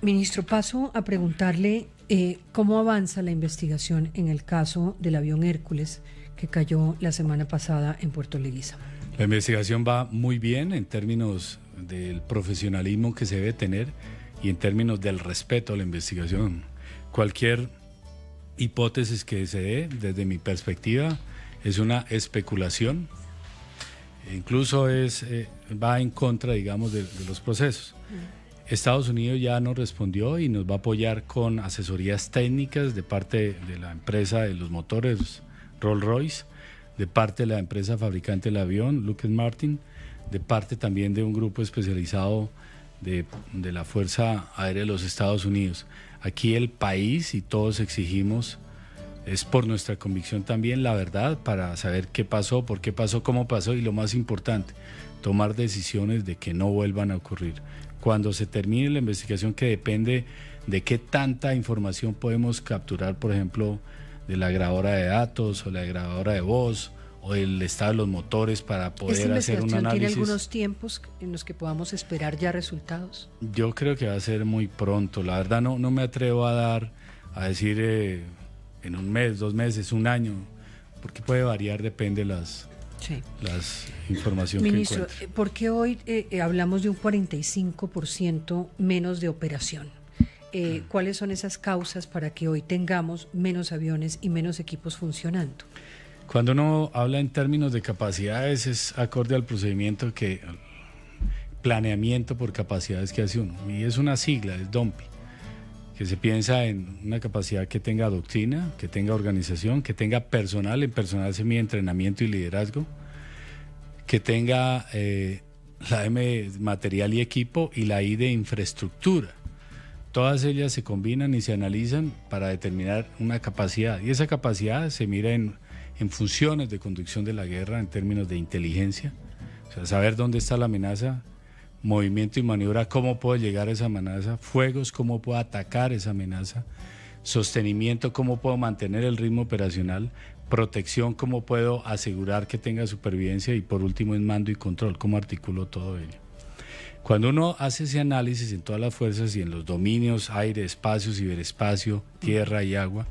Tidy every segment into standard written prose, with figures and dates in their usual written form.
Ministro, paso a preguntarle cómo avanza la investigación en el caso del avión Hércules que cayó la semana pasada en Puerto Leguízamo. La investigación va muy bien en términos del profesionalismo que se debe tener y en términos del respeto a la investigación. Cualquier hipótesis que se dé, desde mi perspectiva, es una especulación, incluso va en contra, digamos, de los procesos. Estados Unidos ya nos respondió y nos va a apoyar con asesorías técnicas de parte de la empresa de los motores Rolls-Royce, de parte de la empresa fabricante del avión, Lockheed Martin, de parte también de un grupo especializado de la Fuerza Aérea de los Estados Unidos. Aquí el país y todos exigimos, es por nuestra convicción también, la verdad para saber qué pasó, por qué pasó, cómo pasó y lo más importante, tomar decisiones de que no vuelvan a ocurrir. Cuando se termine la investigación, que depende de qué tanta información podemos capturar, por ejemplo, de la grabadora de datos o la grabadora de voz o el estado de los motores para poder hacer un análisis. ¿Tiene algunos tiempos en los que podamos esperar ya resultados? Yo creo que va a ser muy pronto. La verdad no me atrevo a decir en un mes, 2 meses, 1 año, porque puede variar, depende las informaciones que encuentre. Ministro, ¿por qué hoy hablamos de un 45% menos de operación? ¿Cuáles son esas causas para que hoy tengamos menos aviones y menos equipos funcionando? Cuando uno habla en términos de capacidades es acorde al procedimiento planeamiento por capacidades que hace uno, y es una sigla, es DOMPI, que se piensa en una capacidad que tenga doctrina, que tenga organización, que tenga personal, en personal se mide entrenamiento y liderazgo, que tenga la M de material y equipo y la I de infraestructura. Todas ellas se combinan y se analizan para determinar una capacidad, y esa capacidad se mira en funciones de conducción de la guerra en términos de inteligencia, o sea, saber dónde está la amenaza, movimiento y maniobra, cómo puedo llegar a esa amenaza, fuegos, cómo puedo atacar esa amenaza, sostenimiento, cómo puedo mantener el ritmo operacional, protección, cómo puedo asegurar que tenga supervivencia, y por último en mando y control, cómo articulo todo ello. Cuando uno hace ese análisis en todas las fuerzas y en los dominios, aire, espacio, ciberespacio, tierra y agua,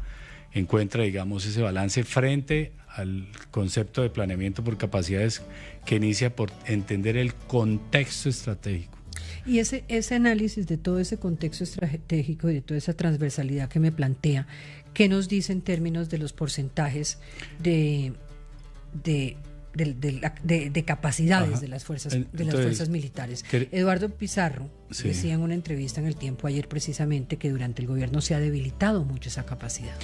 encuentra, digamos, ese balance frente al concepto de planeamiento por capacidades que inicia por entender el contexto estratégico. Y ese análisis de todo ese contexto estratégico y de toda esa transversalidad que me plantea, ¿qué nos dice en términos de los porcentajes de capacidades de las fuerzas militares? Eduardo Pizarro decía en una entrevista en El Tiempo ayer precisamente que durante el gobierno se ha debilitado mucho esa capacidad.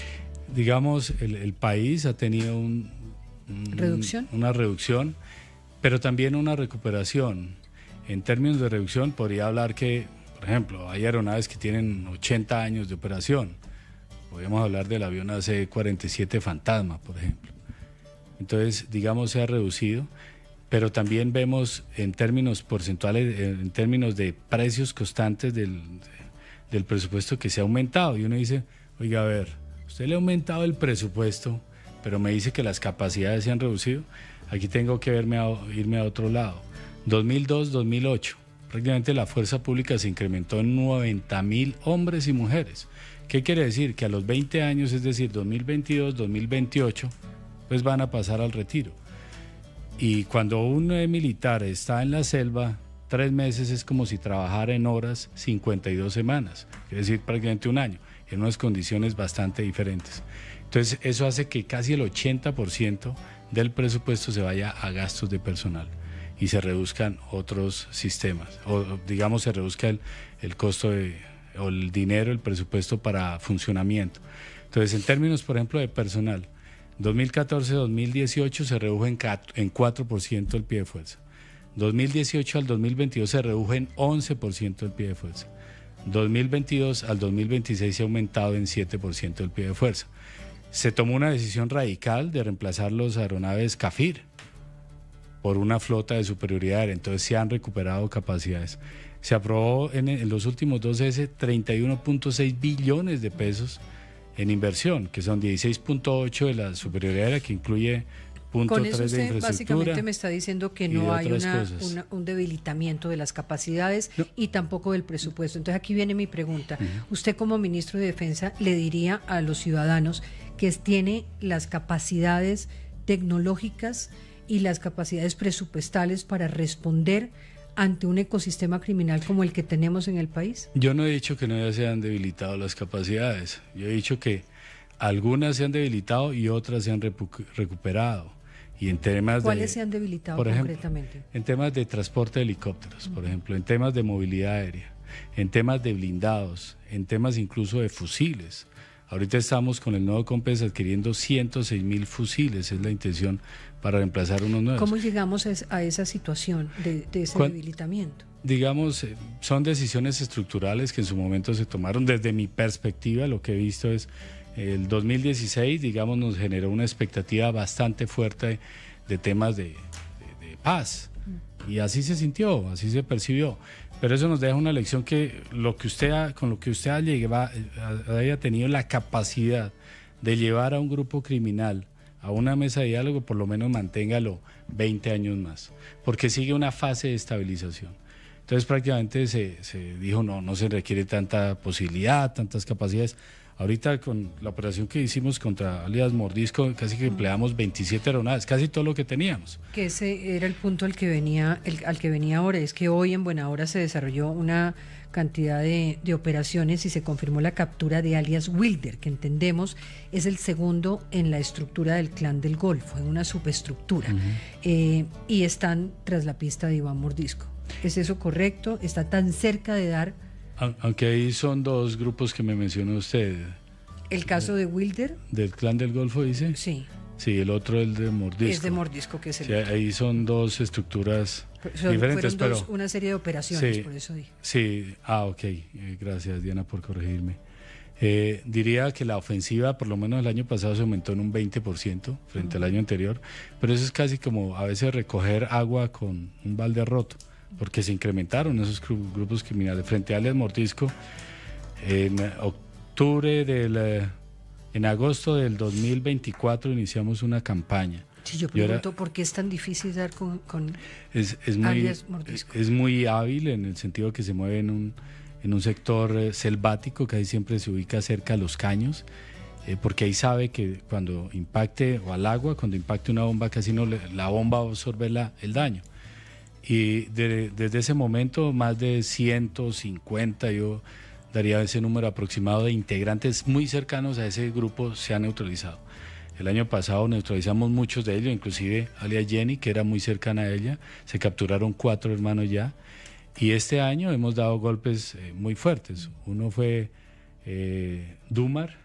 Digamos, el país ha tenido una reducción, pero también una recuperación. En términos de reducción, podría hablar que, por ejemplo, hay aeronaves que tienen 80 años de operación. Podríamos hablar del avión AC-47 Fantasma, por ejemplo. Entonces, digamos, se ha reducido, pero también vemos en términos porcentuales, en términos de precios constantes del presupuesto, que se ha aumentado. Y uno dice, oiga, a ver, usted le ha aumentado el presupuesto, pero me dice que las capacidades se han reducido. Aquí tengo que irme a otro lado. 2002-2008, prácticamente la fuerza pública se incrementó en 90.000 hombres y mujeres. ¿Qué quiere decir? Que a los 20 años, es decir, 2022-2028, pues van a pasar al retiro. Y cuando un militar está en la selva, 3 meses es como si trabajara en horas 52 semanas, es decir, prácticamente 1 año, en unas condiciones bastante diferentes. Entonces, eso hace que casi el 80% del presupuesto se vaya a gastos de personal y se reduzcan otros sistemas, o digamos se reduzca el costo o el dinero, el presupuesto para funcionamiento. Entonces, en términos, por ejemplo, de personal, 2014-2018 se redujo en 4% el pie de fuerza. 2018 al 2022 se redujo en 11% el pie de fuerza. 2022 al 2026 se ha aumentado en 7% el pie de fuerza. Se tomó una decisión radical de reemplazar los aeronaves CAFIR por una flota de superioridad aérea, entonces se han recuperado capacidades. Se aprobó en los últimos 2 meses 31.6 billones de pesos en inversión, que son 16.8 de la superioridad aérea, que incluye punto Con 3 eso de usted infraestructura. básicamente me está diciendo que no hay cosas. un debilitamiento de las capacidades y tampoco del presupuesto. Entonces aquí viene mi pregunta. Usted como ministro de Defensa le diría a los ciudadanos que tiene las capacidades tecnológicas y las capacidades presupuestales para responder ante un ecosistema criminal como el que tenemos en el país. Yo no he dicho que no se han debilitado las capacidades. Yo he dicho que algunas se han debilitado y otras se han recuperado. Y en temas ¿Cuáles se han debilitado por ejemplo, concretamente? En temas de transporte de helicópteros, por ejemplo, en temas de movilidad aérea, en temas de blindados, en temas incluso de fusiles. Ahorita estamos con el nuevo COMPES adquiriendo 106.000 fusiles, es la intención para reemplazar unos nuevos. ¿Cómo llegamos a esa situación de ese debilitamiento? Digamos, son decisiones estructurales que en su momento se tomaron. Desde mi perspectiva, lo que he visto es el 2016, digamos, nos generó una expectativa bastante fuerte de temas de paz. Y así se sintió, así se percibió. Pero eso nos deja una lección que con lo que usted haya tenido la capacidad de llevar a un grupo criminal a una mesa de diálogo, por lo menos manténgalo 20 años más, porque sigue una fase de estabilización. Entonces prácticamente se dijo, no se requiere tanta posibilidad, tantas capacidades. Ahorita con la operación que hicimos contra alias Mordisco, casi que empleamos 27 aeronaves, casi todo lo que teníamos. Que ese era el punto al que venía ahora, es que hoy en Buena Hora se desarrolló una cantidad de operaciones y se confirmó la captura de alias Wilder, que entendemos es el segundo en la estructura del Clan del Golfo, en una subestructura, y están tras la pista de Iván Mordisco. ¿Es eso correcto? ¿Está tan cerca de dar...? Aunque ahí son dos grupos que me mencionó usted. ¿El caso de Wilder? ¿Del Clan del Golfo dice? Sí. Sí, el otro el de Mordisco. Es de Mordisco, que es el sí, otro. Ahí son dos estructuras diferentes. Fueron una serie de operaciones, sí, por eso dije. Sí, ok. Gracias, Diana, por corregirme. Diría que la ofensiva, por lo menos el año pasado, se aumentó en un 20% frente al año anterior, pero eso es casi como a veces recoger agua con un balde roto, porque se incrementaron esos grupos criminales. Frente a alias Mordisco, en agosto del 2024 iniciamos una campaña. Sí, yo pregunto por qué es tan difícil dar con alias Mordisco. Es muy hábil en el sentido que se mueve en un sector selvático, que ahí siempre se ubica cerca a los caños, porque ahí sabe que cuando impacte, o al agua, cuando impacte una bomba, casi la bomba va a absorber el daño. Y desde ese momento más de 150, yo daría ese número aproximado de integrantes muy cercanos a ese grupo se han neutralizado. El año pasado neutralizamos muchos de ellos, inclusive alias Jenny, que era muy cercana a ella, se capturaron 4 hermanos ya, y este año hemos dado golpes muy fuertes. Uno fue Dumar,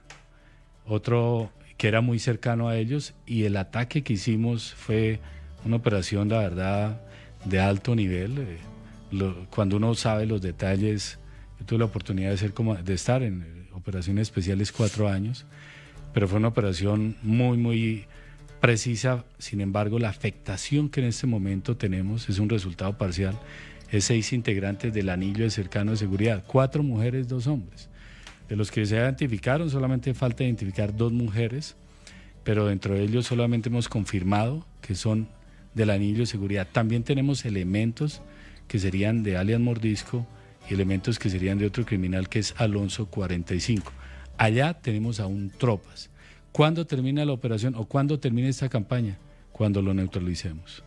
otro que era muy cercano a ellos, y el ataque que hicimos fue una operación, la verdad, de alto nivel. Cuando uno sabe los detalles, yo tuve la oportunidad de estar en operaciones especiales 4 años, pero fue una operación muy, muy precisa. Sin embargo, la afectación que en este momento tenemos es un resultado parcial. Es 6 integrantes del anillo de cercano de seguridad, 4 mujeres, 2 hombres. De los que se identificaron, solamente falta identificar 2 mujeres, pero dentro de ellos solamente hemos confirmado que son del anillo de seguridad. También tenemos elementos que serían de alias Mordisco y elementos que serían de otro criminal que es Alonso 45. Allá tenemos aún tropas. ¿Cuándo termina la operación o cuándo termina esta campaña? Cuando lo neutralicemos.